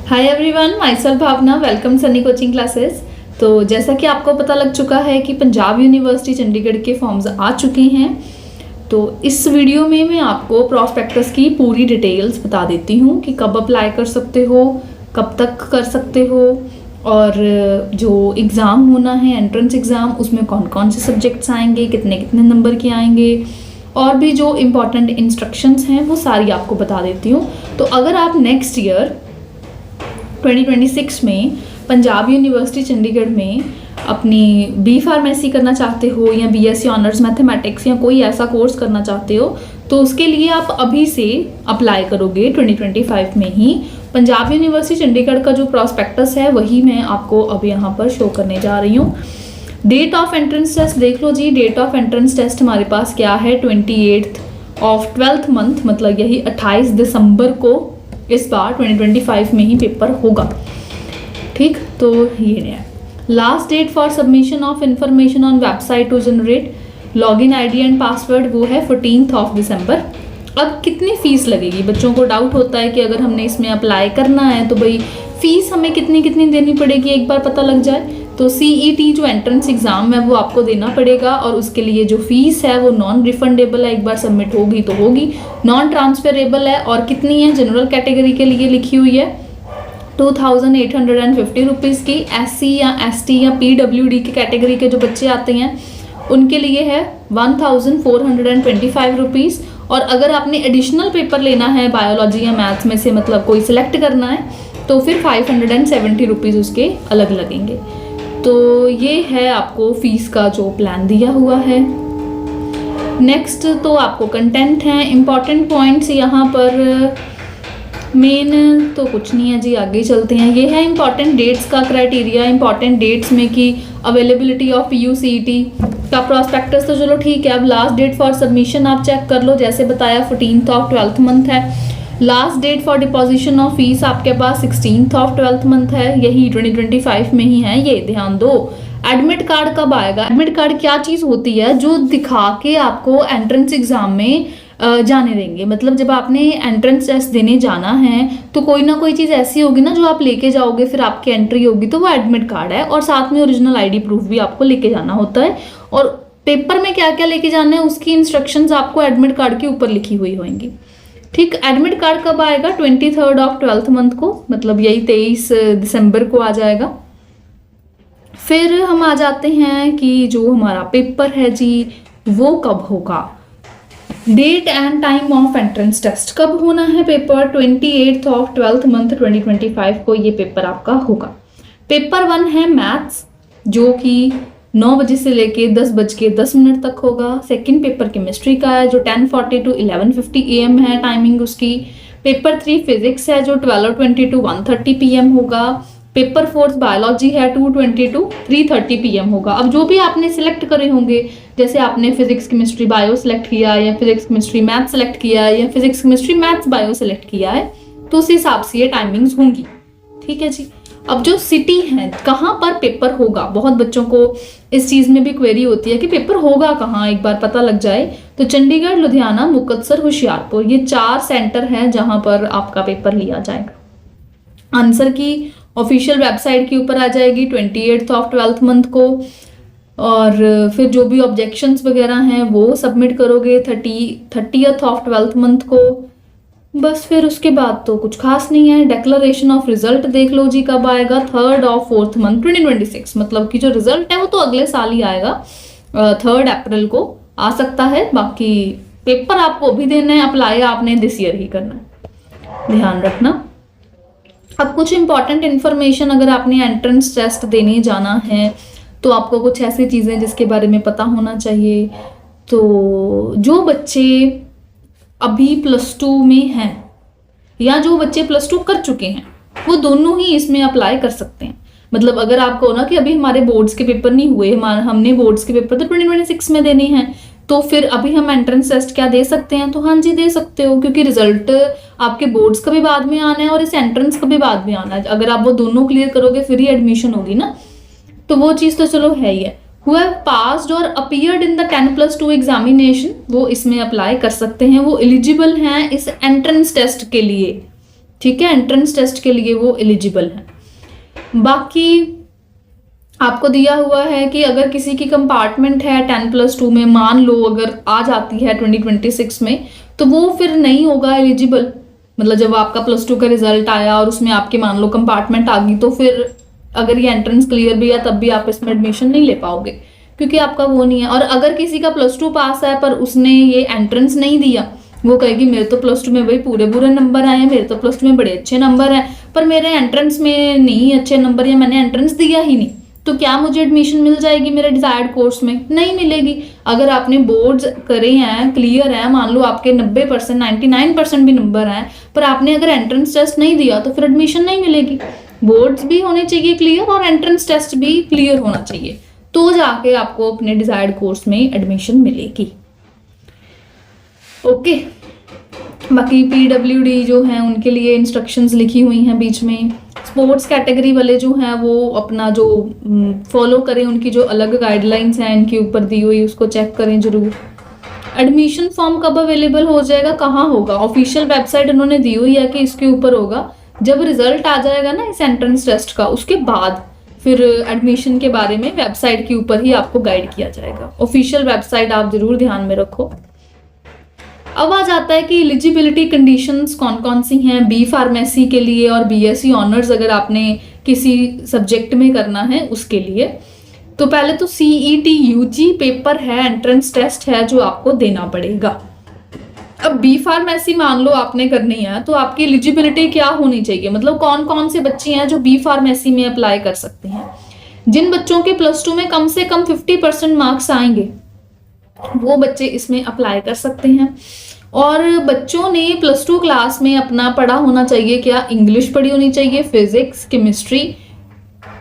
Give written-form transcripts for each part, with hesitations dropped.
हाय everyone, myself Bhavna, welcome Sunny coaching classes. तो जैसा कि आपको पता लग चुका है कि पंजाब यूनिवर्सिटी चंडीगढ़ के फॉर्म्स आ चुके हैं। तो इस वीडियो में मैं आपको प्रॉस्पेक्टस की पूरी डिटेल्स बता देती हूँ कि कब अप्लाई कर सकते हो, कब तक कर सकते हो, और जो एग्ज़ाम होना है एंट्रेंस एग्ज़ाम, उसमें कौन कौन से सब्जेक्ट्स आएंगे, कितने कितने नंबर के आएंगे, और भी जो इम्पॉर्टेंट इंस्ट्रक्शंस हैं वो सारी आपको बता देती हूँ। तो अगर आप नेक्स्ट ईयर 2026 में पंजाब यूनिवर्सिटी चंडीगढ़ में अपनी बी फार्मेसी करना चाहते हो या बीएससी ऑनर्स मैथमेटिक्स या कोई ऐसा कोर्स करना चाहते हो, तो उसके लिए आप अभी से अप्लाई करोगे 2025 में ही। पंजाब यूनिवर्सिटी चंडीगढ़ का जो प्रॉस्पेक्टस है वही मैं आपको अब यहाँ पर शो करने जा रही हूँ। डेट ऑफ एंट्रेंस टेस्ट देख लो जी। डेट ऑफ एंट्रेंस टेस्ट हमारे पास क्या है, 28 ऑफ 12th मंथ, मतलब यही 28 दिसंबर को इस बार 2025 में ही पेपर होगा। ठीक, तो ये है last date for submission of information on website to generate login ID and password, वो है 14th ऑफ दिसंबर। अब कितनी फीस लगेगी, बच्चों को डाउट होता है कि अगर हमने इसमें अप्लाई करना है तो भाई फीस हमें कितनी कितनी देनी पड़ेगी, एक बार पता लग जाए। तो CET जो एंट्रेंस एग्ज़ाम है वो आपको देना पड़ेगा, और उसके लिए जो फीस है वो नॉन रिफंडेबल है, एक बार सबमिट होगी तो होगी, नॉन ट्रांसफरेबल है। और कितनी है, जनरल कैटेगरी के लिए लिखी हुई है 2850 रुपीज़ की। SC या ST या PWD की कैटेगरी के जो बच्चे आते हैं उनके लिए है 1425 रुपीज़। और अगर आपने एडिशनल पेपर लेना है बायोलॉजी या मैथ्स में से, मतलब कोई सिलेक्ट करना है, तो फिर 570 रुपीज़ उसके अलग लगेंगे। तो ये है आपको फीस का जो प्लान दिया हुआ है। नेक्स्ट तो आपको कंटेंट है, इम्पॉर्टेंट पॉइंट्स यहाँ पर मेन तो कुछ नहीं है जी, आगे चलते हैं। ये है इम्पॉर्टेंट डेट्स का क्राइटेरिया। इम्पॉर्टेंट डेट्स में कि अवेलेबिलिटी ऑफ PUCET का प्रॉस्पेक्टस तो चलो ठीक है। अब लास्ट डेट फॉर सबमिशन आप चेक कर लो, जैसे बताया 14th ऑफ 12th मंथ है। Last date for deposition of fees आपके पास 16th ऑफ 12th मंथ है, यही 2025 में ही है, ये ध्यान दो। एडमिट कार्ड कब आएगा? एडमिट कार्ड क्या चीज़ होती है जो दिखा के आपको एंट्रेंस एग्जाम में जाने देंगे। मतलब जब आपने एंट्रेंस टेस्ट देने जाना है तो कोई ना कोई चीज़ ऐसी होगी ना जो आप लेके जाओगे, फिर आपकी एंट्री होगी, तो वो एडमिट कार्ड है। और साथ में ओरिजिनल ID प्रूफ भी आपको लेके जाना होता है। और पेपर में क्या क्या लेके जाना है उसकी इंस्ट्रक्शंस आपको एडमिट कार्ड के ऊपर लिखी हुई होंगी। ठीक, एडमिट कार्ड कब आएगा? 23rd ऑफ 12th मंथ को, मतलब यही 23 दिसंबर को आ जाएगा। फिर हम आ जाते हैं कि जो हमारा पेपर है जी वो कब होगा। Date and time of entrance test कब होना है पेपर? 28 ऑफ 12th मंथ 2025 को ये पेपर आपका होगा। पेपर 1 है मैथ्स, जो कि 9 बजे से लेके 10:10 तक होगा। सेकंड पेपर केमिस्ट्री का है जो 10:40 to 11:50 AM है टाइमिंग उसकी। पेपर 3 फिजिक्स है जो 12:20 to 1:30 PM होगा। पेपर 4 बायोलॉजी है 2:20 to 3:30 PM होगा। अब जो भी आपने सिलेक्ट करे होंगे, जैसे आपने फिजिक्स केमिस्ट्री बायो सेलेक्ट किया, या फिजिक्स केमिस्ट्री मैथ सेलेक्ट किया, या physics chemistry maths bio select किया है, तो उस हिसाब से ये टाइमिंग्स होंगी। ठीक है जी। अब जो सिटी है, कहाँ पर पेपर होगा, बहुत बच्चों को इस चीज़ में भी क्वेरी होती है कि पेपर होगा कहाँ, एक बार पता लग जाए। तो चंडीगढ़, लुधियाना, मुक्तसर, होशियारपुर, ये 4 सेंटर हैं जहाँ पर आपका पेपर लिया जाएगा। आंसर की ऑफिशियल वेबसाइट के ऊपर आ जाएगी 28th ऑफ 12th मंथ को। और फिर जो भी ऑब्जेक्शंस वगैरह हैं वो सबमिट करोगे 30th ऑफ 12th मंथ को। बस फिर उसके बाद तो कुछ खास नहीं है। डिक्लेरेशन ऑफ रिजल्ट देख लो जी कब आएगा, 3rd ऑफ 4th मंथ 2026, मतलब कि जो रिजल्ट है वो तो अगले साल ही आएगा, 3 अप्रैल को आ सकता है। बाकी पेपर आपको भी देना है, अप्लाई आपने दिस ईयर ही करना है, ध्यान रखना। अब कुछ इंपॉर्टेंट इन्फॉर्मेशन, अगर आपने एंट्रेंस टेस्ट देने जाना है तो आपको कुछ ऐसी चीज़ें जिसके बारे में पता होना चाहिए। तो जो बच्चे अभी +2 में हैं या जो बच्चे +2 कर चुके हैं, वो दोनों ही इसमें अप्लाई कर सकते हैं। मतलब अगर आपको ना कि अभी हमारे बोर्ड्स के पेपर नहीं हुए, हमने बोर्ड्स के पेपर तो 2026 में देने हैं, तो फिर अभी हम एंट्रेंस टेस्ट क्या दे सकते हैं? तो हाँ जी, दे सकते हो, क्योंकि रिजल्ट आपके बोर्ड्स का भी बाद में आना है और इस एंट्रेंस का भी बाद में आना है। अगर आप वो दोनों क्लियर करोगे फिर ही एडमिशन होगी ना, तो वो चीज़ तो चलो है ही है। who have passed और appeared in the 10+2 एग्जामिनेशन, वो इसमें अप्लाई कर सकते हैं, वो एलिजिबल हैं इस एंट्रेंस टेस्ट के लिए। ठीक है, एंट्रेंस टेस्ट के लिए वो एलिजिबल है। बाकी आपको दिया हुआ है कि अगर किसी की कंपार्टमेंट है 10+2 में, मान लो अगर आ जाती है 2026 में, तो वो फिर नहीं होगा एलिजिबल। मतलब जब आपका +2 का रिजल्ट आया और उसमें आपके मान लो कंपार्टमेंट आ गई, तो फिर अगर ये एंट्रेंस क्लियर भी है तब भी आप इसमें एडमिशन नहीं ले पाओगे, क्योंकि आपका वो नहीं है। और अगर किसी का +2 पास है पर उसने ये एंट्रेंस नहीं दिया, वो कहेगी मेरे तो +2 में भाई पूरे बुरे नंबर आए हैं, मेरे तो +2 में बड़े अच्छे नंबर हैं, पर मेरे एंट्रेंस में नहीं अच्छे नंबर, या मैंने एंट्रेंस दिया ही नहीं, तो क्या मुझे एडमिशन मिल जाएगी मेरे डिजायर्ड कोर्स में? नहीं मिलेगी। अगर आपने बोर्ड्स करे हैं, क्लियर है, मान लो आपके 90%, 99% भी नंबर हैं, पर आपने अगर एंट्रेंस टेस्ट नहीं दिया तो फिर एडमिशन नहीं मिलेगी। बोर्ड्स भी होने चाहिए क्लियर और एंट्रेंस टेस्ट भी क्लियर होना चाहिए, तो जाके आपको अपने डिजायर्ड कोर्स में एडमिशन मिलेगी। ओके, बाकी PWD जो है उनके लिए इंस्ट्रक्शंस लिखी हुई हैं बीच में। स्पोर्ट्स कैटेगरी वाले जो हैं वो अपना जो फॉलो करें, उनकी जो अलग गाइडलाइंस हैं इनके ऊपर दी हुई, उसको चेक करें जरूर। एडमिशन फॉर्म कब अवेलेबल हो जाएगा, कहाँ होगा? ऑफिशियल वेबसाइट उन्होंने दी हुई है कि इसके ऊपर होगा जब रिजल्ट आ जाएगा ना इस एंट्रेंस टेस्ट का, उसके बाद फिर एडमिशन के बारे में वेबसाइट के ऊपर ही आपको गाइड किया जाएगा। ऑफिशियल वेबसाइट आप जरूर ध्यान में रखो। अब आ जाता है कि एलिजिबिलिटी कंडीशंस कौन कौन सी हैं बी फार्मेसी के लिए और BSc ऑनर्स अगर आपने किसी सब्जेक्ट में करना है उसके लिए। तो पहले तो CET UG पेपर है, एंट्रेंस टेस्ट है जो आपको देना पड़ेगा। अब बी फार्मेसी मान लो आपने करनी है, तो आपकी एलिजिबिलिटी क्या होनी चाहिए, मतलब कौन कौन से बच्चे हैं जो बी फार्मेसी में अप्लाई कर सकते हैं। जिन बच्चों के +2 में कम से कम 50% मार्क्स आएंगे वो बच्चे इसमें अप्लाई कर सकते हैं। और बच्चों ने +2 क्लास में अपना पढ़ा होना चाहिए, क्या इंग्लिश पढ़ी होनी चाहिए, फिजिक्स केमिस्ट्री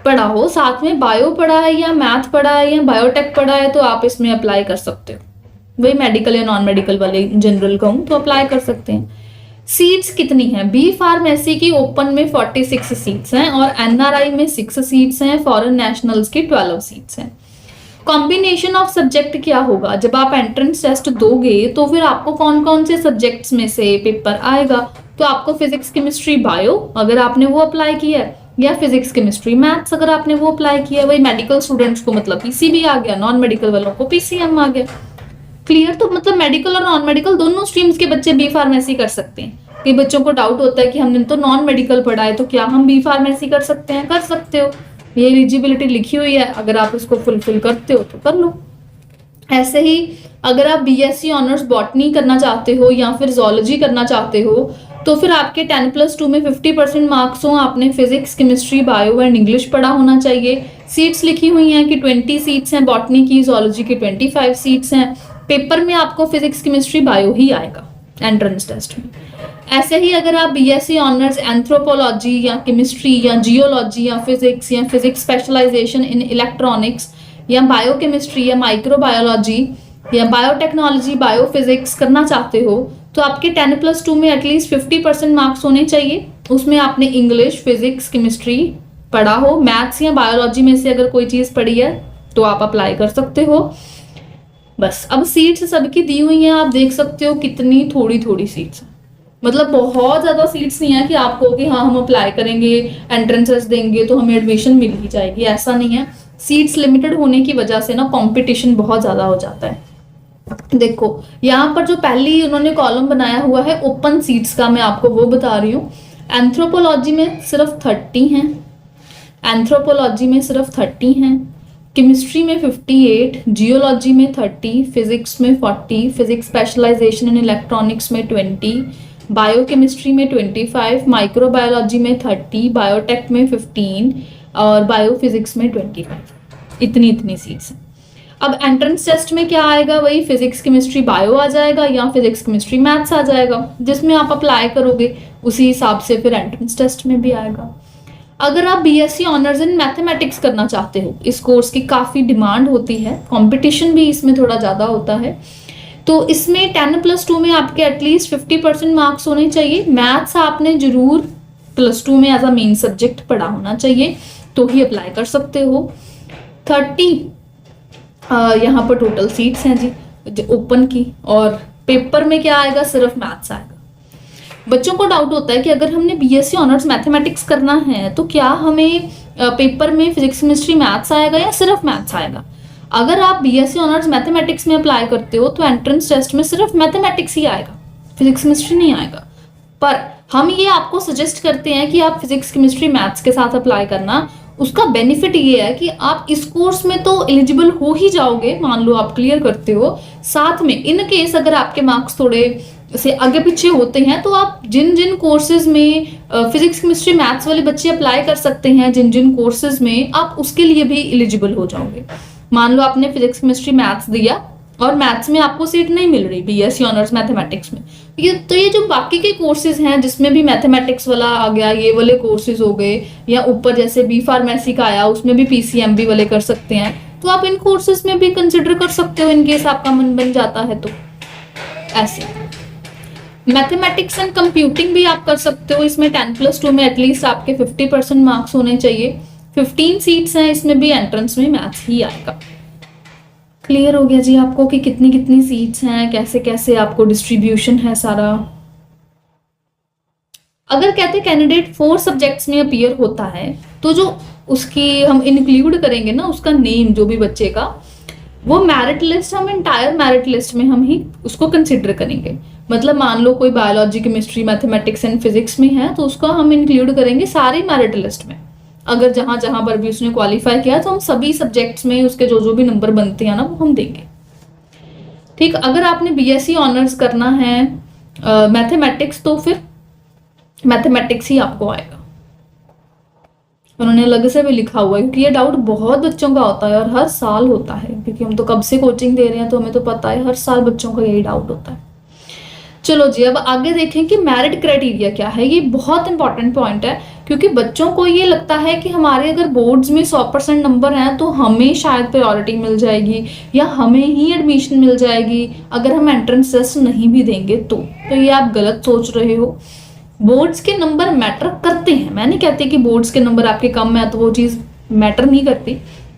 पढ़ा हो, साथ में बायो पढ़ा है या मैथ पढ़ा है या बायोटेक पढ़ा है, तो आप इसमें अप्लाई कर सकते हो। वही मेडिकल या नॉन मेडिकल वाले जनरल कहूँ तो अप्लाई कर सकते हैं। सीट्स कितनी हैं? बी फार्मेसी की ओपन में 46 सीट्स हैं और NRI में 6 सीट्स हैं, फॉरेन नेशनल्स की 12 सीट्स हैं। कॉम्बिनेशन ऑफ सब्जेक्ट क्या होगा? जब आप एंट्रेंस टेस्ट दोगे तो फिर आपको कौन कौन से सब्जेक्ट्स में से पेपर आएगा? तो आपको फिजिक्स केमिस्ट्री बायो अगर आपने वो अप्लाई किया है, या फिजिक्स केमिस्ट्री मैथ्स अगर आपने वो अप्लाई किया है। वही मेडिकल स्टूडेंट्स को मतलब PCB आ गया, नॉन मेडिकल वालों को PCM आ गया। क्लियर? तो मतलब मेडिकल और नॉन मेडिकल दोनों स्ट्रीम्स के बच्चे बी फार्मेसी कर सकते हैं। कई बच्चों को डाउट होता है कि हमने तो नॉन मेडिकल पढ़ा है, तो क्या हम बी फार्मेसी कर सकते हैं? कर सकते हो, ये एलिजिबिलिटी लिखी हुई है, अगर आप इसको फुलफिल करते हो तो कर लो। ऐसे ही अगर आप BSc ऑनर्स बॉटनी करना चाहते हो या फिर जोलॉजी करना चाहते हो, तो फिर आपके 10+2 में 50% मार्क्स हो, आपने physics chemistry bio and English पढ़ा होना चाहिए। सीट्स लिखी हुई हैं कि 20 सीट्स हैं बॉटनी की, जोलॉजी की 25 सीट्स हैं। पेपर में आपको फिजिक्स केमिस्ट्री बायो ही आएगा एंट्रेंस टेस्ट में। ऐसे ही अगर आप BSc ऑनर्स एंथ्रोपोलॉजी या केमिस्ट्री या जियोलॉजी या फिजिक्स स्पेशलाइजेशन इन इलेक्ट्रॉनिक्स या बायोकेमिस्ट्री या माइक्रोबायोलॉजी या बायोटेक्नोलॉजी बायोफिजिक्स करना चाहते हो, तो आपके 10+2 में एटलीस्ट 50% मार्क्स होने चाहिए। उसमें आपने इंग्लिश फिजिक्स केमिस्ट्री पढ़ा हो, मैथ्स या बायोलॉजी में से अगर कोई चीज़ पढ़ी है तो आप अप्लाई कर सकते हो। बस अब सीट्स सबकी दी हुई हैं, आप देख सकते हो कितनी थोड़ी थोड़ी सीट्स हैं। मतलब बहुत ज़्यादा सीट्स नहीं है कि आपको कि हाँ हम अप्लाई करेंगे एंट्रेंसेस देंगे तो हमें एडमिशन मिल ही जाएगी, ऐसा नहीं है। सीट्स लिमिटेड होने की वजह से ना कंपटीशन बहुत ज़्यादा हो जाता है। देखो यहाँ पर जो पहली उन्होंने कॉलम बनाया हुआ है ओपन सीट्स का, मैं आपको वो बता रही हूँ। एंथ्रोपोलॉजी में सिर्फ 30 हैं, एंथ्रोपोलॉजी में सिर्फ 30 हैं, केमिस्ट्री में 58, जियोलॉजी में 30, फिजिक्स में 40, फिजिक्स स्पेशलाइजेशन इन इलेक्ट्रॉनिक्स में 20, बायोकेमिस्ट्री में 25, माइक्रोबायोलॉजी में 30, बायोटेक में 15 और बायोफिजिक्स में 25। इतनी सीट्स हैं। अब एंट्रेंस टेस्ट में क्या आएगा? वही फिजिक्स केमिस्ट्री बायो आ जाएगा या फिजिक्स केमिस्ट्री मैथ्स आ जाएगा, जिसमें आप अप्लाई करोगे उसी हिसाब से फिर एंट्रेंस टेस्ट में भी आएगा। अगर आप BSc ऑनर्स इन मैथमेटिक्स करना चाहते हो, इस कोर्स की काफ़ी डिमांड होती है, कंपटीशन भी इसमें थोड़ा ज़्यादा होता है, तो इसमें 10+2 में आपके एटलीस्ट 50% मार्क्स होने चाहिए। मैथ्स आपने जरूर +2 में एज अ मेन सब्जेक्ट पढ़ा होना चाहिए, तो ही अप्लाई कर सकते हो। 30 यहाँ पर टोटल सीट्स हैं जी ओपन की, और पेपर में क्या आएगा? सिर्फ मैथ्स आएगा। बच्चों को डाउट होता है कि अगर हमने बीएससी ऑनर्स मैथमेटिक्स करना है तो क्या हमें पेपर में फिजिक्स केमिस्ट्री मैथ्स आएगा या सिर्फ मैथ्स आएगा। अगर आप बीएससी ऑनर्स मैथमेटिक्स में अप्लाई करते हो तो एंट्रेंस टेस्ट में सिर्फ मैथमेटिक्स ही आएगा, फिजिक्स केमिस्ट्री नहीं आएगा। पर हम ये आपको सजेस्ट करते हैं कि आप फिजिक्स केमिस्ट्री मैथ्स के साथ अप्लाई करना। उसका बेनिफिट ये है कि आप इस कोर्स में तो एलिजिबल हो ही जाओगे, मान लो आप क्लियर करते हो। साथ में इन केस अगर आपके मार्क्स थोड़े से आगे पीछे होते हैं तो आप जिन जिन कोर्सेज में फिजिक्स केमिस्ट्री मैथ्स वाले बच्चे अप्लाई कर सकते हैं, जिन जिन कोर्सेज में, आप उसके लिए भी एलिजिबल हो जाओगे। मान लो आपने फिजिक्स केमिस्ट्री मैथ्स दिया और मैथ्स में आपको सीट नहीं मिल रही बीएससी ऑनर्स मैथमेटिक्स में, ये जो बाकी के कोर्सेज हैं जिसमें भी मैथमेटिक्स वाला आ गया, ये वाले कोर्सेज हो गए, या ऊपर जैसे बी फार्मेसी का आया उसमें भी पीसीएमबी वाले कर सकते हैं, तो आप इन कोर्सेज में भी कंसिडर कर सकते हो इनकेस आपका मन बन जाता है तो। ऐसे मैथमेटिक्स एंड कंप्यूटिंग भी आप कर सकते हो। इसमें 10+2 में एटलीस्ट आपके 50% मार्क्स होने चाहिए। 15 सीट्स हैं, इसमें भी एंट्रेंस में मैथ्स ही आएगा। क्लियर हो गया जी आपको कि कितनी कितनी सीट्स हैं, कैसे कैसे आपको डिस्ट्रीब्यूशन है सारा। अगर कहते कैंडिडेट 4 सब्जेक्ट्स में अपीयर होता है तो जो उसकी हम इंक्लूड करेंगे ना, उसका नेम जो भी बच्चे का, वो मेरिट लिस्ट, हम इंटायर मेरिट लिस्ट में हम ही उसको कंसिडर करेंगे। मतलब मान लो कोई biology, chemistry, mathematics and physics में है तो उसका हम इंक्लूड करेंगे सारी मेरिट लिस्ट में। अगर जहां जहां पर भी उसने क्वालिफाई किया तो हम सभी सब्जेक्ट्स में उसके जो जो भी नंबर बनते हैं ना वो हम देंगे। ठीक, अगर आपने बीएससी ऑनर्स करना है मैथमेटिक्स तो फिर मैथमेटिक्स ही आपको आएगा। उन्होंने अलग से भी लिखा हुआ है क्योंकि ये डाउट बहुत बच्चों का होता है और हर साल होता है, क्योंकि हम तो कब से कोचिंग दे रहे हैं तो हमें तो पता है हर साल बच्चों का यही डाउट होता है। चलो जी, अब आगे देखें कि मेरिट क्राइटेरिया क्या है। ये बहुत इंपॉर्टेंट पॉइंट है क्योंकि बच्चों को ये लगता है कि हमारे अगर बोर्ड्स में 100% नंबर हैं तो हमें शायद प्रायोरिटी मिल जाएगी या हमें ही एडमिशन मिल जाएगी अगर हम एंट्रेंस टेस्ट नहीं भी देंगे तो ये आप गलत सोच रहे हो। बोर्ड्स के नंबर मैटर करते हैं, मैं नहीं कहती कि बोर्ड्स के नंबर आपके कम है तो वो चीज़ मैटर नहीं करती।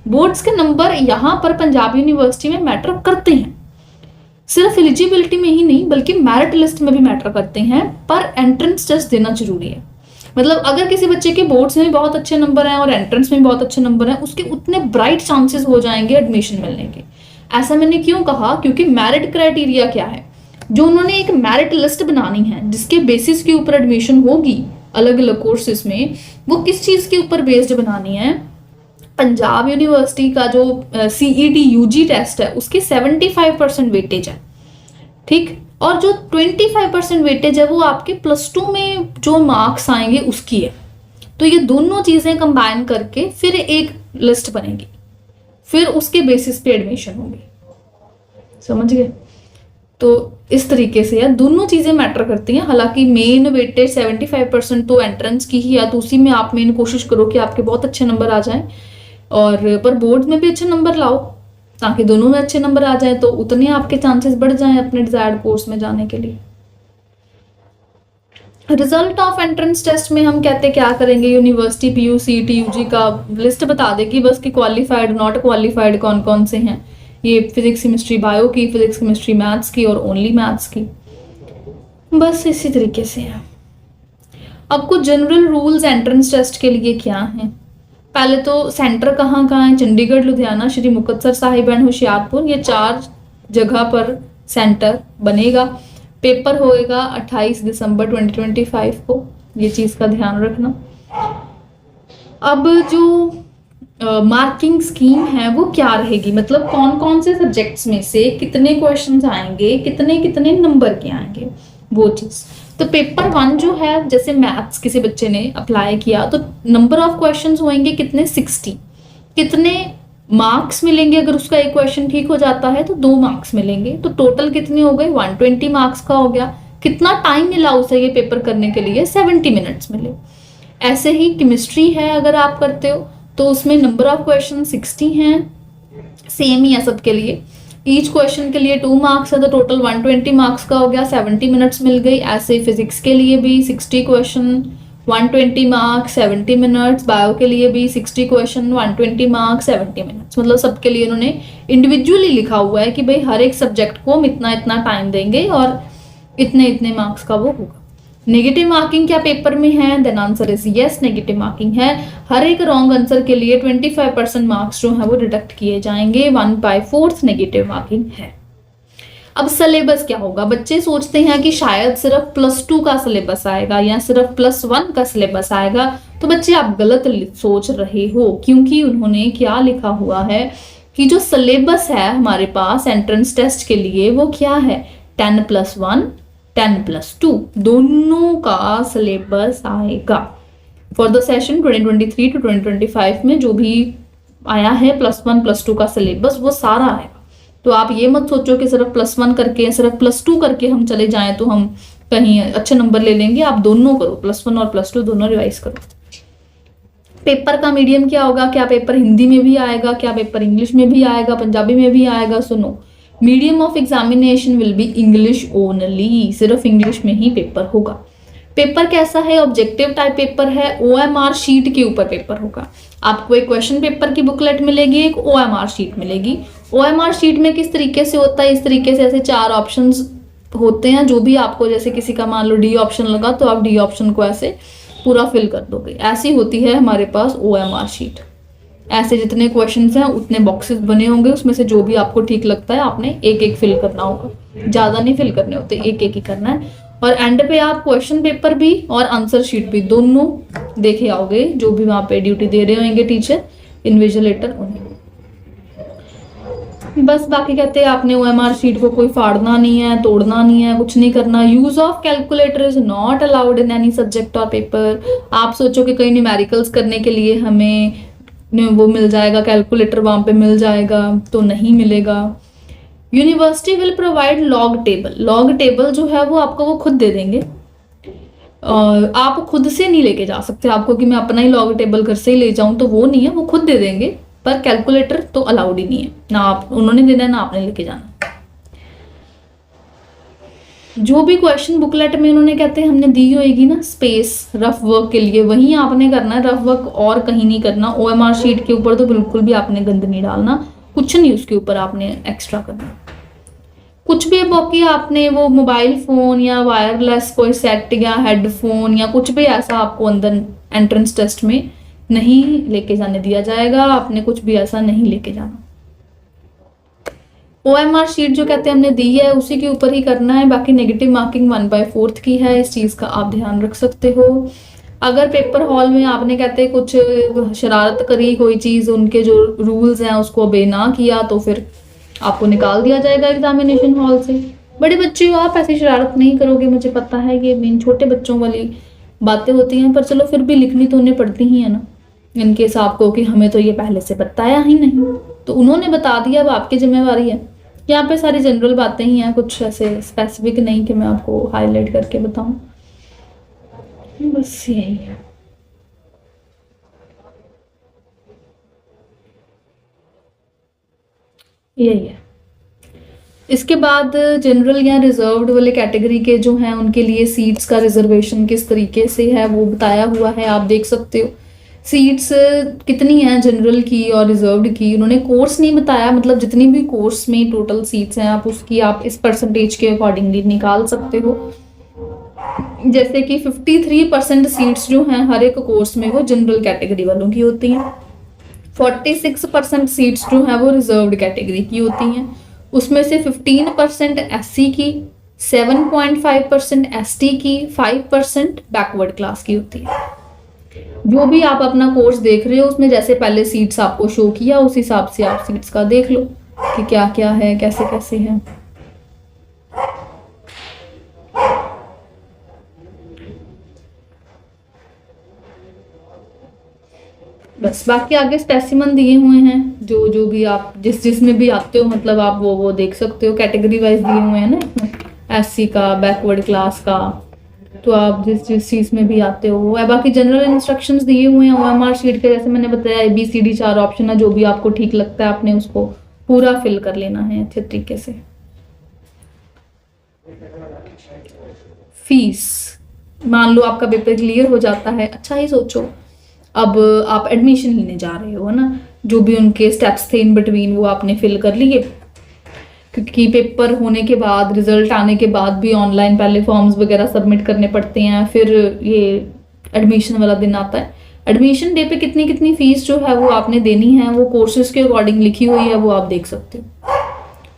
बोर्ड्स के नंबर यहाँ पर पंजाब यूनिवर्सिटी में मैटर करते हैं, सिर्फ एलिजिबिलिटी में ही नहीं बल्कि मेरिट लिस्ट में भी मैटर करते हैं, पर एंट्रेंस टेस्ट देना जरूरी है। मतलब अगर किसी बच्चे के बोर्ड्स में बहुत अच्छे नंबर हैं और एंट्रेंस में बहुत अच्छे नंबर हैं, उसके उतने ब्राइट चांसेस हो जाएंगे एडमिशन मिलने के। ऐसा मैंने क्यों कहा, क्योंकि मेरिट क्राइटेरिया क्या है, जो उन्होंने एक मेरिट लिस्ट बनानी है जिसके बेसिस के ऊपर एडमिशन होगी अलग अलग कोर्सेज में, वो किस चीज़ के ऊपर बेस्ड बनानी है। पंजाब यूनिवर्सिटी का जो CET UG टेस्ट है उसकी 75% वेटेज है, ठीक, और जो 25% वेटेज है वो आपके +2 में जो मार्क्स आएंगे उसकी है। तो ये दोनों चीज़ें कंबाइन करके फिर एक लिस्ट बनेगी, फिर उसके बेसिस पे एडमिशन होगी। समझ गए? तो इस तरीके से यार दोनों चीज़ें मैटर करती हैं। हालांकि मेन वेटेज 75% तो एंट्रेंस की ही है, तो उसी में आप मेन कोशिश करो कि आपके बहुत अच्छे नंबर आ जाएं, और पर बोर्ड में भी अच्छे नंबर लाओ ताकि दोनों में अच्छे नंबर आ जाएं, तो उतने आपके चांसेस बढ़ जाएं अपने डिजायर्ड कोर्स में जाने के लिए। रिजल्ट ऑफ एंट्रेंस टेस्ट में हम कहते क्या करेंगे, यूनिवर्सिटी PU CET UG का लिस्ट बता देगी बस कि क्वालिफाइड, नॉट क्वालिफाइड कौन कौन से हैं। ये फिजिक्स केमिस्ट्री बायो की, फिजिक्स केमिस्ट्री मैथ्स की और ओनली मैथ्स की, बस इसी तरीके से है। अब कुछ जनरल रूल्स एंट्रेंस टेस्ट के लिए क्या हैं। पहले तो सेंटर कहाँ कहाँ है, चंडीगढ़, लुधियाना, श्री मुक्तसर साहिब एंड होशियारपुर, ये 4 जगह पर सेंटर बनेगा। पेपर होएगा 28 दिसंबर 2025 को, ये चीज़ का ध्यान रखना। अब जो मार्किंग स्कीम है वो क्या रहेगी, मतलब कौन कौन से सब्जेक्ट्स में से कितने क्वेश्चंस आएंगे, कितने कितने नंबर के आएंगे, वो चीज़। तो पेपर 1 जो है, जैसे मैथ्स किसी बच्चे ने अप्लाई किया तो नंबर ऑफ क्वेश्चंस होंगे कितने, 60। कितने मार्क्स मिलेंगे, अगर उसका एक क्वेश्चन ठीक हो जाता है तो 2 मार्क्स मिलेंगे, तो टोटल कितने हो गए, 120 मार्क्स का हो गया। कितना टाइम मिला उसे ये पेपर करने के लिए, 70 मिनट्स मिले। ऐसे ही केमिस्ट्री है अगर आप करते हो तो उसमें नंबर ऑफ क्वेश्चन 60 हैं, सेम ही है सबके लिए। ईच क्वेश्चन के लिए 2 मार्क्स है तो टोटल 120 मार्क्स का हो गया, 70 मिनट्स मिल गई। ऐसे फिजिक्स के लिए भी 60 क्वेश्चन 120 मार्क्स 70 मिनट्स, बायो के लिए भी 60 क्वेश्चन 120 मार्क्स 70 मिनट्स। मतलब सबके लिए उन्होंने इंडिविजुअली लिखा हुआ है कि भाई हर एक सब्जेक्ट को हम इतना इतना टाइम देंगे और इतने इतने मार्क्स का वो होगा। नेगेटिव मार्किंग क्या पेपर में है? Then answer is yes, negative marking है। हर एक रॉन्ग आंसर के लिए 25% मार्क्स जो है वो डिडक्ट किए जाएंगे। 1/4 नेगेटिव मार्किंग है। अब सिलेबस क्या होगा? बच्चे सोचते हैं कि शायद सिर्फ +2 का सिलेबस आएगा या सिर्फ +1 का सिलेबस आएगा। तो बच्चे आप गलत सोच रहे हो, क्योंकि उन्होंने क्या लिखा हुआ है कि जो सिलेबस है हमारे पास एंट्रेंस टेस्ट के लिए वो क्या है? 10+1 10+2 दोनों का सिलेबस आएगा। फॉर द सेशन 2023 to 2025 में जो भी आया है +1 +2 का सिलेबस वो सारा आएगा। तो आप ये मत सोचो कि सिर्फ +1 करके सिर्फ +2 करके हम चले जाएं तो हम कहीं अच्छे नंबर ले लेंगे। आप दोनों करो, +1 और +2 दोनों रिवाइज करो। पेपर का मीडियम क्या होगा? क्या पेपर हिंदी में भी आएगा? क्या पेपर इंग्लिश में भी आएगा? पंजाबी में भी आएगा? सुनो, medium of examination will be English only, सिर्फ इंग्लिश में ही पेपर होगा। पेपर कैसा है? ऑब्जेक्टिव टाइप पेपर है। OMR शीट के ऊपर पेपर होगा। आपको एक क्वेश्चन पेपर की बुकलेट मिलेगी, एक OMR शीट मिलेगी। OMR शीट में किस तरीके से होता है? इस तरीके से ऐसे 4 ऑप्शंस होते हैं। जो भी आपको, जैसे किसी का मान लो D ऑप्शन लगा तो आप D ऑप्शन को ऐसे पूरा फिल कर दोगे। ऐसी होती है हमारे पास OMR शीट। ऐसे जितने क्वेश्चंस हैं उतने बॉक्सेस बने होंगे, उसमें से जो भी आपको ठीक लगता है आपने एक एक फिल करना होगा। ज़्यादा नहीं फिल करने होते, एक एक ही करना है। और एंड पे आप क्वेश्चन पेपर भी और आंसर शीट भी दोनों देखे आओगे, जो भी वहाँ पे ड्यूटी दे रहे होंगे टीचर, इन्विजिलेटर, उन्हें। बस बाकी कहते हैं आपने OMR शीट को कोई फाड़ना नहीं है, तोड़ना नहीं है, कुछ नहीं करना। Use of calculator is not allowed in any subject और पेपर। आप सोचो कि कई न्यूमेरिकल्स करने के लिए हमें वो मिल जाएगा, कैलकुलेटर वहाँ पे मिल जाएगा, तो नहीं मिलेगा। University will provide log table. Log table जो है वो आपको वो खुद दे देंगे। आप खुद से नहीं लेके जा सकते आपको कि मैं अपना ही लॉग टेबल घर से ही ले जाऊं, तो वो नहीं है, वो खुद दे देंगे। पर कैलकुलेटर तो अलाउड ही नहीं है, ना आप उन्होंने देना है ना आपने लेके जाना। जो भी क्वेश्चन बुकलेट में उन्होंने कहते हैं हमने दी होगी ना स्पेस रफ वर्क के लिए, वहीं आपने करना है रफ वर्क, और कहीं नहीं करना। OMR शीट के ऊपर तो बिल्कुल भी आपने गंद नहीं डालना, कुछ नहीं उसके ऊपर आपने एक्स्ट्रा करना। कुछ भी बाकी आपने वो मोबाइल फोन या वायरलेस कोई सेट या हेडफोन या कुछ भी ऐसा आपको अंदर एंट्रेंस टेस्ट में नहीं लेके जाने दिया जाएगा। आपने कुछ भी ऐसा नहीं लेके जाना। OMR शीट जो कहते हैं हमने दी है उसी के ऊपर ही करना है। बाकी नेगेटिव मार्किंग 1/4 की है, इस चीज़ का आप ध्यान रख सकते हो। अगर पेपर हॉल में आपने कहते कुछ शरारत करी, कोई चीज़ उनके जो रूल्स हैं उसको ओबे ना किया, तो फिर आपको निकाल दिया जाएगा एग्जामिनेशन हॉल से। बड़े बच्चे हो आप, ऐसी शरारत नहीं करोगे, मुझे पता है ये मेन छोटे बच्चों वाली बातें होती हैं, पर चलो फिर भी लिखनी तो उन्हें पड़ती ही है ना। इनकेस आपको कि हमें तो ये पहले से बताया ही नहीं, तो उन्होंने बता दिया, अब आपकी जिम्मेवारी है। यहाँ पे सारी जनरल बातें ही हैं, कुछ ऐसे स्पेसिफिक नहीं कि मैं आपको हाईलाइट करके बताऊं। बस यही है। यही है। इसके बाद जनरल या रिजर्व्ड वाले कैटेगरी के जो हैं उनके लिए सीट्स का रिजर्वेशन किस तरीके से है वो बताया हुआ है, आप देख सकते हो। सीट्स कितनी हैं जनरल की और रिजर्व्ड की, उन्होंने कोर्स नहीं बताया, मतलब जितनी भी कोर्स में टोटल सीट्स हैं आप उसकी आप इस परसेंटेज के अकॉर्डिंगली निकाल सकते हो। जैसे कि 53% सीट्स जो हैं हर एक कोर्स में वो जनरल कैटेगरी वालों की होती हैं। 46% सीट्स जो हैं वो रिजर्व्ड कैटेगरी की होती हैं। उसमें से 15% SC की, 7.5% ST की, 5% बैकवर्ड क्लास की होती है। जो भी आप अपना कोर्स देख रहे हो उसमें जैसे पहले सीट्स आपको शो किया उस हिसाब से आप सीट्स का देख लो कि क्या क्या है, कैसे कैसे है। बस बाकी आगे स्पेसिमन दिए हुए हैं, जो जो भी आप जिसमें भी आते हो, मतलब आप वो देख सकते हो। कैटेगरी वाइज दिए हुए हैं ना, SC का, बैकवर्ड क्लास का, तो आप जिस चीज़ में भी आते हो वो है। बाकी जनरल इंस्ट्रक्शंस दिए हुए हैं OMR शीट के, जैसे मैंने बताया ABCD 4 ऑप्शन है, जो भी आपको ठीक लगता है आपने उसको पूरा फिल कर लेना है अच्छे तरीके से। फीस, मान लो आपका पेपर क्लियर हो जाता है, अच्छा ही सोचो, अब आप एडमिशन लेने जा रहे हो, है ना, जो भी उनके स्टेप्स थे इन बिटवीन वो आपने फिल कर लिए, क्योंकि पेपर होने के बाद, रिजल्ट आने के बाद भी ऑनलाइन पहले फॉर्म्स वगैरह सबमिट करने पड़ते हैं, फिर ये एडमिशन वाला दिन आता है। एडमिशन डे पे कितनी कितनी फीस जो है वो आपने देनी है, वो कोर्सेज के अकॉर्डिंग लिखी हुई है, वो आप देख सकते हो।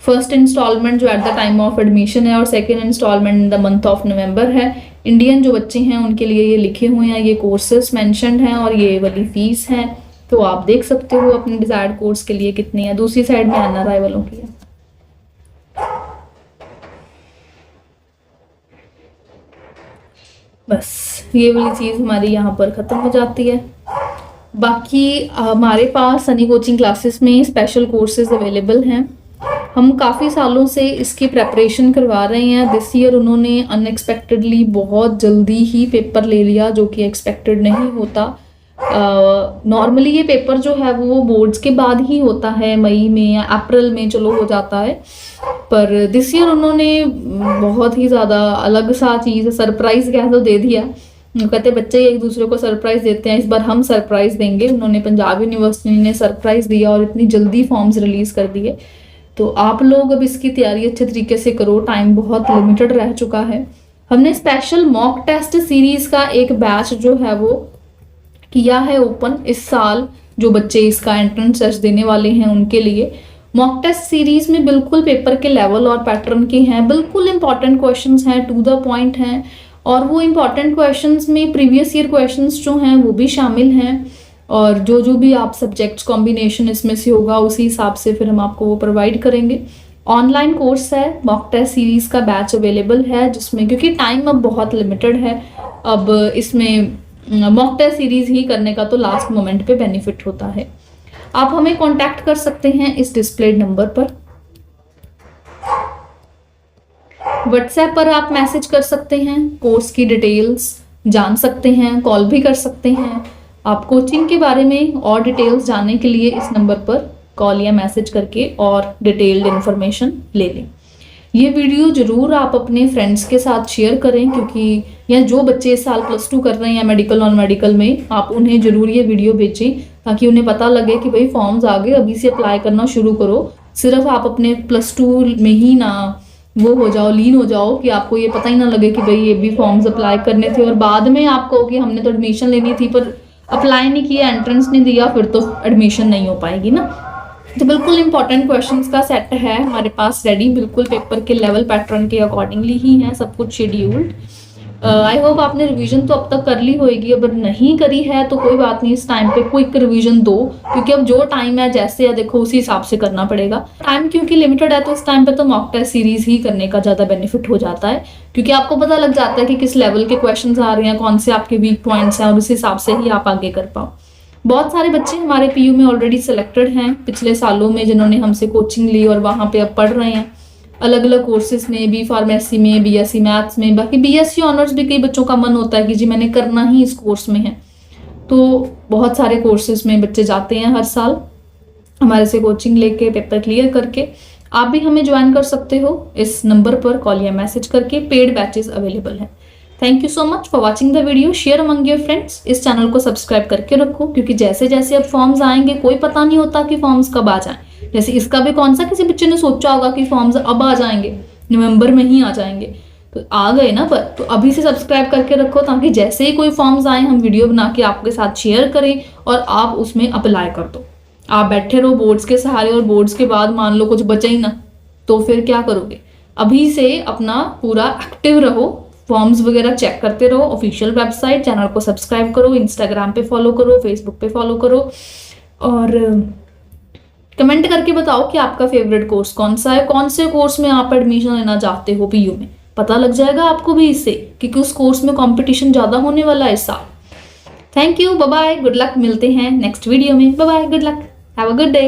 फर्स्ट इंस्टॉलमेंट जो at the time of admission है और second instalment in the month of November है। इंडियन जो बच्चे हैं उनके लिए ये लिखे हुए हैं, ये कोर्सेज मेंशन्ड हैं और ये वाली फीस है, तो आप देख सकते हो अपने डिजायर्ड कोर्स के लिए कितनी है। दूसरी साइड में एनआरआई वालों की है। बस ये वाली चीज़ हमारी यहाँ पर ख़त्म हो जाती है। बाकी हमारे पास सनी कोचिंग क्लासेस में स्पेशल कोर्सेज अवेलेबल हैं। हम काफ़ी सालों से इसकी प्रेपरेशन करवा रहे हैं। दिस ईयर उन्होंने अनएक्सपेक्टेडली बहुत जल्दी ही पेपर ले लिया, जो कि एक्सपेक्टेड नहीं होता। नॉर्मली ये पेपर जो है वो बोर्ड्स के बाद ही होता है, मई में या अप्रैल में चलो हो जाता है, पर दिस ईयर उन्होंने बहुत ही ज़्यादा अलग सा चीज़, सरप्राइज कह तो दे दिया। कहते बच्चे एक दूसरे को सरप्राइज देते हैं, इस बार हम सरप्राइज देंगे। उन्होंने पंजाब यूनिवर्सिटी ने सरप्राइज दिया और इतनी जल्दी फॉर्म्स रिलीज़ कर दिए। तो आप लोग अब इसकी तैयारी अच्छे तरीके से करो, टाइम बहुत लिमिटेड रह चुका है। हमने स्पेशल मॉक टेस्ट सीरीज़ का एक बैच जो है वो किया है ओपन इस साल। जो बच्चे इसका एंट्रेंस टेस्ट देने वाले हैं उनके लिए मॉक टेस्ट सीरीज में बिल्कुल पेपर के लेवल और पैटर्न के हैं, बिल्कुल इंपॉर्टेंट क्वेश्चंस हैं, टू द पॉइंट हैं, और वो इंपॉर्टेंट क्वेश्चंस में प्रीवियस ईयर क्वेश्चंस जो हैं वो भी शामिल हैं। और जो भी आप सब्जेक्ट्स कॉम्बिनेशन इसमें से होगा उसी हिसाब से फिर हम आपको वो प्रोवाइड करेंगे। ऑनलाइन कोर्स है, मॉक टेस्ट सीरीज का बैच अवेलेबल है, जिसमें क्योंकि टाइम अब बहुत लिमिटेड है, अब इसमें मॉक टेस्ट सीरीज ही करने का तो लास्ट मोमेंट पे बेनिफिट होता है। आप हमें कांटेक्ट कर सकते हैं इस डिस्प्लेड नंबर पर। व्हाट्सएप पर आप मैसेज कर सकते हैं, कोर्स की डिटेल्स जान सकते हैं, कॉल भी कर सकते हैं। आप कोचिंग के बारे में और डिटेल्स जानने के लिए इस नंबर पर कॉल या मैसेज करके और डिटेल्ड इन्फॉर्मेशन ले लें। ये वीडियो ज़रूर आप अपने फ्रेंड्स के साथ शेयर करें, क्योंकि या जो बच्चे इस साल +2 कर रहे हैं या मेडिकल नॉन मेडिकल में, आप उन्हें ज़रूर ये वीडियो भेजें ताकि उन्हें पता लगे कि भाई फॉर्म्स आ गए, अभी से अप्लाई करना शुरू करो। सिर्फ आप अपने +2 में ही ना वो हो जाओ, लीन हो जाओ कि आपको ये पता ही ना लगे कि भाई ये भी फॉर्म्स अप्लाई करने थे, और बाद में आप कहो कि हमने तो एडमिशन लेनी थी पर अप्लाई नहीं किया, एंट्रेंस नहीं दिया, फिर तो एडमिशन नहीं हो पाएगी ना। तो बिल्कुल इंपॉर्टेंट क्वेश्चंस का सेट है हमारे पास रेडी, बिल्कुल पेपर के लेवल पैटर्न के अकॉर्डिंगली ही है सब कुछ शेड्यूल्ड। आई होप आपने रिवीजन तो अब तक कर ली होगी, अगर नहीं करी है तो कोई बात नहीं, इस टाइम पे क्विक रिवीजन दो, क्योंकि अब जो टाइम है जैसे है देखो उसी हिसाब से करना पड़ेगा। टाइम क्योंकि लिमिटेड है तो इस टाइम पे तो मॉक टेस्ट सीरीज ही करने का ज़्यादा बेनिफिट हो जाता है, क्योंकि आपको पता लग जाता है कि किस लेवल के क्वेश्चन आ रहे हैं, कौन से आपके वीक पॉइंट्स हैं, और उस हिसाब से ही आप आगे कर पाओ। बहुत सारे बच्चे हमारे पीयू में ऑलरेडी सिलेक्टेड हैं पिछले सालों में, जिन्होंने हमसे कोचिंग ली और वहाँ पे अब पढ़ रहे हैं अलग अलग कोर्सेज में, बी फार्मेसी में, बीएससी मैथ्स में, बाकी बीएससी ऑनर्स भी कई बच्चों का मन होता है कि जी मैंने करना ही इस कोर्स में है। तो बहुत सारे कोर्सेज में बच्चे जाते हैं हर साल हमारे से कोचिंग लेके, पेपर क्लियर करके। आप भी हमें ज्वाइन कर सकते हो इस नंबर पर कॉल या मैसेज करके, पेड बैचेस अवेलेबल हैं। Thank you so much for watching the video, share among your friends. इस चैनल को सब्सक्राइब करके रखो, क्योंकि जैसे जैसे अब फॉर्म्स आएंगे कोई पता नहीं होता कि फॉर्म्स कब आ जाएं। जैसे इसका भी कौन सा किसी बच्चे ने सोचा होगा कि फॉर्म्स अब आ जाएंगे, नवंबर में ही आ जाएंगे, तो आ गए ना। पर तो अभी से सब्सक्राइब करके रखो, ताकि जैसे ही कोई फॉर्म्स आए हम वीडियो बना के आपके साथ शेयर करें और आप उसमें अप्लाई कर दो। आप बैठे रहो बोर्ड्स के सहारे और बोर्ड्स के बाद मान लो कुछ बचा ही ना, तो फिर क्या करोगे। अभी से अपना पूरा एक्टिव रहो, फॉर्म्स वगैरह चेक करते रहो, ऑफिशियल वेबसाइट, चैनल को सब्सक्राइब करो, इंस्टाग्राम पे फॉलो करो, फेसबुक पे फॉलो करो, और कमेंट करके बताओ कि आपका फेवरेट कोर्स कौन सा है, कौन से कोर्स में आप एडमिशन लेना चाहते हो पीयू में। पता लग जाएगा आपको भी इससे कि किस कोर्स में कंपटीशन ज़्यादा होने वाला है इस साल। Thank you, bye bye, good luck, मिलते हैं नेक्स्ट वीडियो में। Bye bye, good luck, have a good day.